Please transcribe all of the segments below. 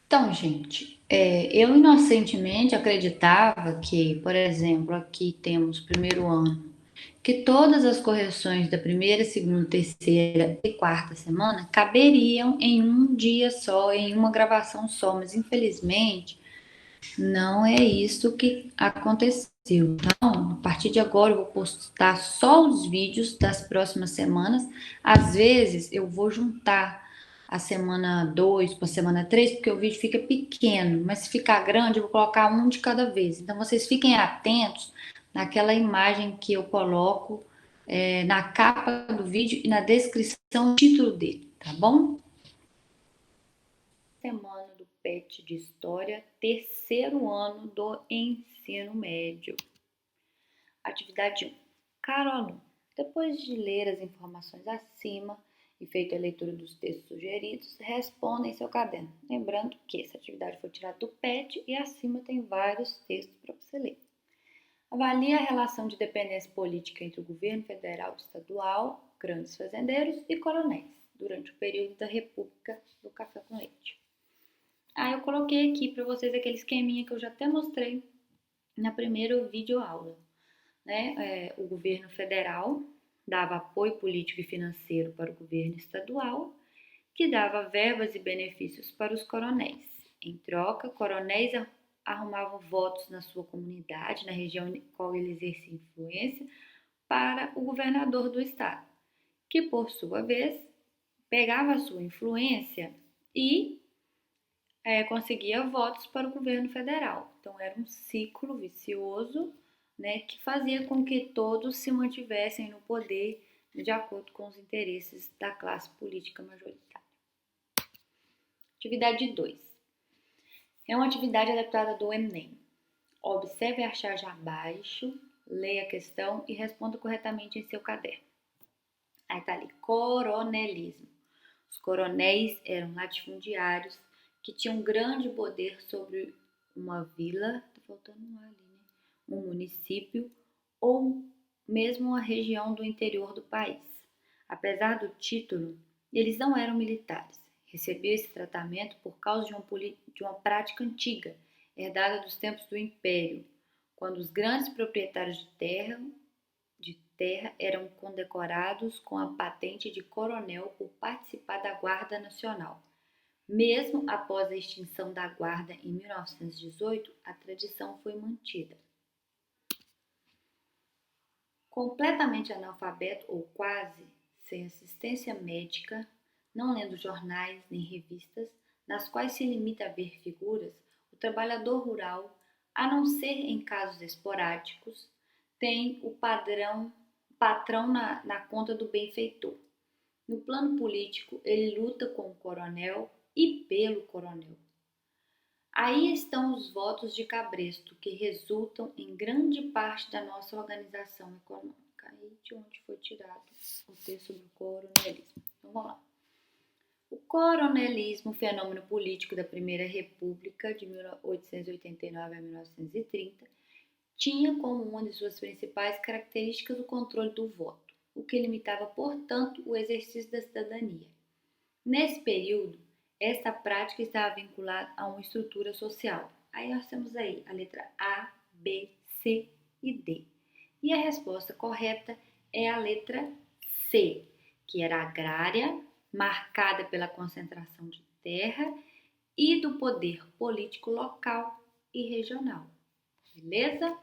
Então, gente, eu inocentemente acreditava que, por exemplo, aqui temos primeiro ano, que todas as correções da primeira, segunda, terceira e quarta semana caberiam em um dia só, em uma gravação só, mas infelizmente não é isso que aconteceu. Então, a partir de agora eu vou postar só os vídeos das próximas semanas. Às vezes eu vou juntar a semana 2 com a semana 3 porque o vídeo fica pequeno, mas se ficar grande eu vou colocar um de cada vez. Então vocês fiquem atentos naquela imagem que eu coloco na capa do vídeo e na descrição do título dele, tá bom? Semana do PET de História, terceiro ano do ensino médio. Atividade 1. Caro aluno, depois de ler as informações acima e feita a leitura dos textos sugeridos, responda em seu caderno. Lembrando que essa atividade foi tirada do PET e acima tem vários textos para você ler. Avalie a relação de dependência política entre o governo federal e estadual, grandes fazendeiros e coronéis, durante o período da República do Café com Leite. Aí eu coloquei aqui para vocês aquele esqueminha que eu já até mostrei na primeira videoaula, né? O governo federal dava apoio político e financeiro para o governo estadual, que dava verbas e benefícios para os coronéis. Em troca, coronéis arrumavam votos na sua comunidade, na região em qual ele exercia influência, para o governador do estado, que por sua vez pegava a sua influência e conseguia votos para o governo federal. Então era um ciclo vicioso, né, que fazia com que todos se mantivessem no poder de acordo com os interesses da classe política majoritária. Atividade 2. É uma atividade adaptada do Enem. Observe a charge abaixo, leia a questão e responda corretamente em seu caderno. Aí tá ali, coronelismo. Os coronéis eram latifundiários que tinham grande poder sobre uma vila, tá faltando um ali, né? Um município ou mesmo uma região do interior do país. Apesar do título, eles não eram militares. Recebiam esse tratamento por causa de uma prática antiga, herdada dos tempos do Império, quando os grandes proprietários de terra eram condecorados com a patente de coronel por participar da Guarda Nacional. Mesmo após a extinção da Guarda em 1918, a tradição foi mantida. Completamente analfabeto ou quase, sem assistência médica, não lendo jornais nem revistas, nas quais se limita a ver figuras, o trabalhador rural, a não ser em casos esporádicos, tem o patrão na conta do benfeitor. No plano político, ele luta com o coronel e pelo coronel. Aí estão os votos de cabresto, que resultam em grande parte da nossa organização econômica. Aí de onde foi tirado o texto do coronelismo. Então vamos lá. O coronelismo, fenômeno político da Primeira República, de 1889 a 1930, tinha como uma de suas principais características o controle do voto, o que limitava, portanto, o exercício da cidadania. Nesse período, esta prática estava vinculada a uma estrutura social. Aí nós temos aí a letra A, B, C e D. E a resposta correta é a letra C, que era agrária, marcada pela concentração de terra e do poder político local e regional. Beleza?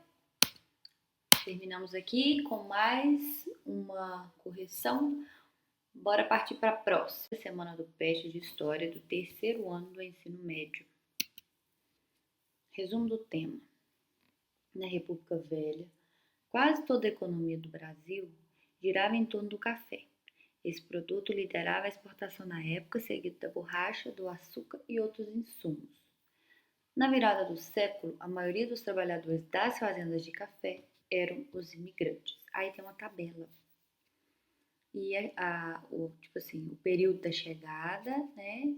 Terminamos aqui com mais uma correção. Bora partir para a próxima semana do PET de História do terceiro ano do ensino médio. Resumo do tema. Na República Velha, quase toda a economia do Brasil girava em torno do café. Esse produto liderava a exportação na época, seguido da borracha, do açúcar e outros insumos. Na virada do século, a maioria dos trabalhadores das fazendas de café eram os imigrantes. Aí tem uma tabela. E tipo assim, o período da chegada, né?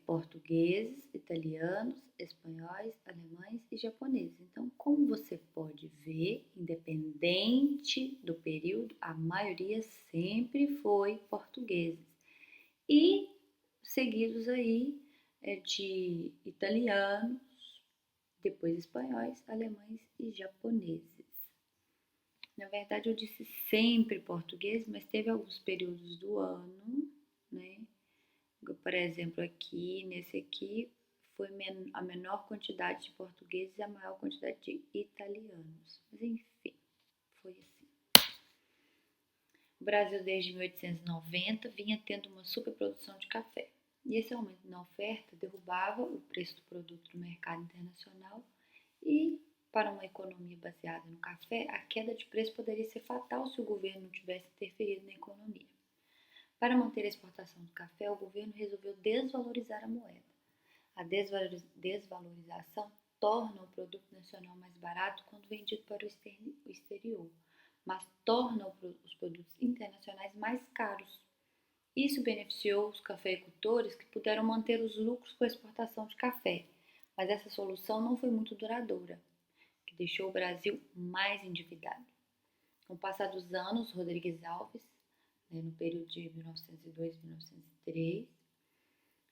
Portugueses, italianos, espanhóis, alemães e japoneses. Então, como você pode ver, independente do período, a maioria sempre foi portugueses. E seguidos aí é de italianos, depois espanhóis, alemães e japoneses. Na verdade, eu disse sempre português, mas teve alguns períodos do ano, né? Por exemplo, nesse aqui, foi a menor quantidade de portugueses e a maior quantidade de italianos. Mas enfim, foi assim. O Brasil, desde 1890, vinha tendo uma superprodução de café. E esse aumento na oferta derrubava o preço do produto no mercado internacional e, para uma economia baseada no café, a queda de preço poderia ser fatal se o governo não tivesse interferido na economia. Para manter a exportação do café, o governo resolveu desvalorizar a moeda. A desvalorização torna o produto nacional mais barato quando vendido para o exterior, mas torna os produtos internacionais mais caros. Isso beneficiou os cafeicultores que puderam manter os lucros com a exportação de café, mas essa solução não foi muito duradoura, que deixou o Brasil mais endividado. Com o passar dos anos, Rodrigues Alves, no período de 1902 e 1903,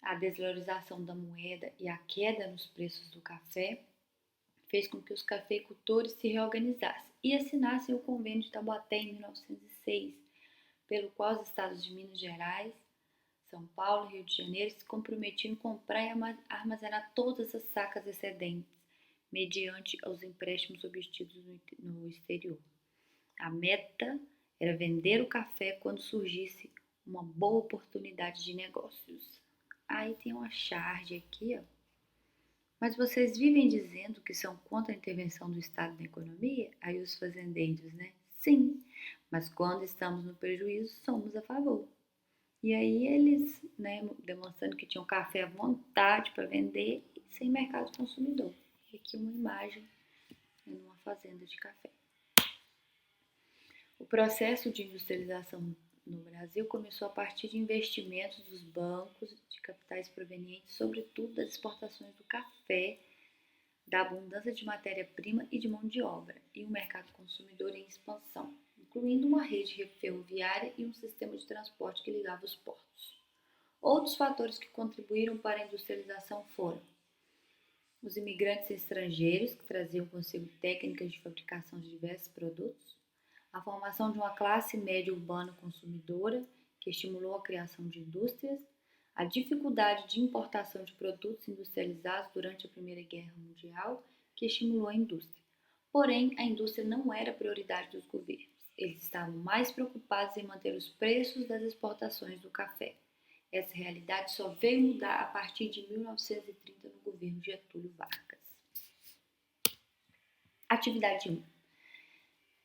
a desvalorização da moeda e a queda nos preços do café fez com que os cafeicultores se reorganizassem e assinassem o Convênio de Taubaté em 1906, pelo qual os estados de Minas Gerais, São Paulo e Rio de Janeiro se comprometiam em comprar e armazenar todas as sacas excedentes, mediante os empréstimos obtidos no exterior. A meta era vender o café quando surgisse uma boa oportunidade de negócios. Aí tem uma charge aqui, ó. Mas vocês vivem dizendo que são contra a intervenção do Estado na economia? Aí os fazendeiros, né? Sim, mas quando estamos no prejuízo, somos a favor. E aí eles, né, demonstrando que tinham café à vontade para vender e sem mercado consumidor. E aqui uma imagem numa fazenda de café. O processo de industrialização no Brasil começou a partir de investimentos dos bancos de capitais provenientes, sobretudo das exportações do café, da abundância de matéria-prima e de mão de obra, e um mercado consumidor em expansão, incluindo uma rede ferroviária e um sistema de transporte que ligava os portos. Outros fatores que contribuíram para a industrialização foram os imigrantes estrangeiros, que traziam consigo técnicas de fabricação de diversos produtos, a formação de uma classe média urbana consumidora, que estimulou a criação de indústrias, a dificuldade de importação de produtos industrializados durante a Primeira Guerra Mundial, que estimulou a indústria. Porém, a indústria não era prioridade dos governos. Eles estavam mais preocupados em manter os preços das exportações do café. Essa realidade só veio mudar a partir de 1930 no governo Getúlio Vargas. Atividade 1.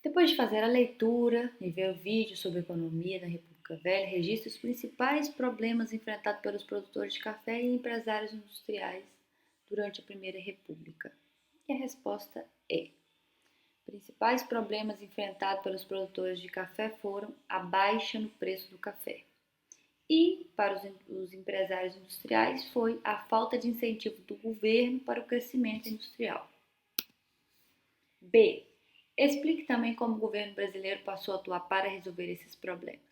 Depois de fazer a leitura e ver o vídeo sobre a economia da República Velha, registre os principais problemas enfrentados pelos produtores de café e empresários industriais durante a Primeira República. E a resposta é: principais problemas enfrentados pelos produtores de café foram a baixa no preço do café. E, para os empresários industriais, foi a falta de incentivo do governo para o crescimento industrial. B. Explique também como o governo brasileiro passou a atuar para resolver esses problemas.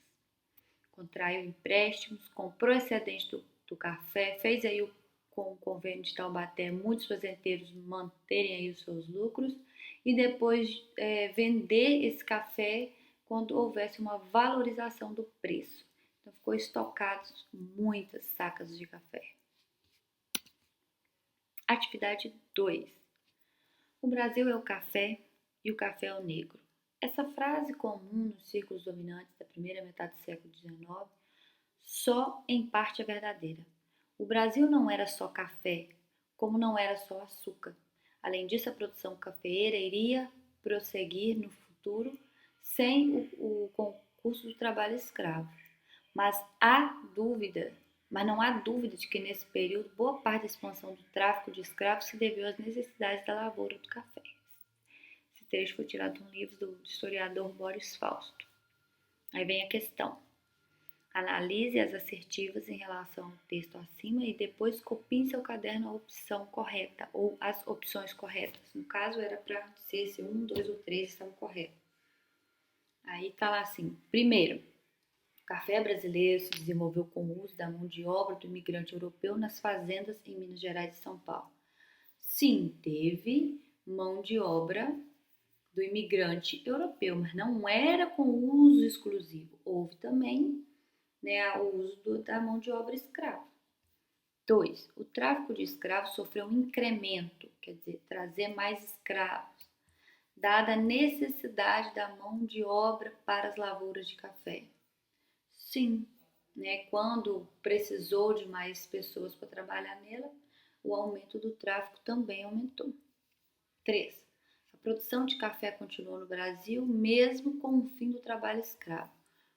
Contraiu empréstimos, comprou excedente do café, fez aí com o Convênio de Taubaté muitos fazendeiros manterem aí os seus lucros e depois vender esse café quando houvesse uma valorização do preço. Então ficou estocados muitas sacas de café. Atividade 2. O Brasil é o café e o café é o negro. Essa frase comum nos círculos dominantes da primeira metade do século XIX só em parte é verdadeira. O Brasil não era só café, como não era só açúcar. Além disso, a produção cafeeira iria prosseguir no futuro sem o concurso do trabalho escravo. Mas não há dúvida de que nesse período boa parte da expansão do tráfico de escravos se deveu às necessidades da lavoura do café. Esse trecho foi tirado de um livro do historiador Boris Fausto. Aí vem a questão. Analise as assertivas em relação ao texto acima e depois copie em seu caderno a opção correta ou as opções corretas. No caso, era para ser se 1, 2 ou 3 estavam corretos. Aí tá lá assim, primeiro, café brasileiro se desenvolveu com o uso da mão de obra do imigrante europeu nas fazendas em Minas Gerais e São Paulo. Sim, teve mão de obra do imigrante europeu, mas não era com uso exclusivo. Houve também, né, o uso da mão de obra escrava. 2. O tráfico de escravos sofreu um incremento, quer dizer, trazer mais escravos, dada a necessidade da mão de obra para as lavouras de café. Sim, né, quando precisou de mais pessoas para trabalhar nela, o aumento do tráfico também aumentou. 3. A produção de café continuou no Brasil mesmo com o fim do trabalho escravo.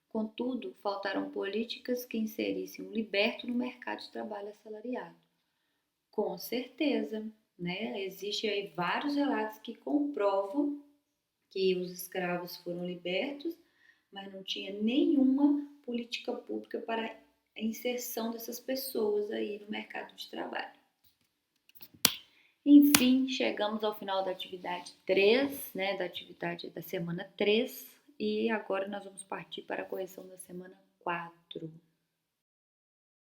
Contudo, faltaram políticas que inserissem o liberto no mercado de trabalho assalariado. Com certeza, né? Existem aí vários relatos que comprovam que os escravos foram libertos, mas não tinha nenhuma política pública para a inserção dessas pessoas aí no mercado de trabalho. Enfim, chegamos ao final da atividade 3, né, da atividade da semana 3, e agora nós vamos partir para a correção da semana 4.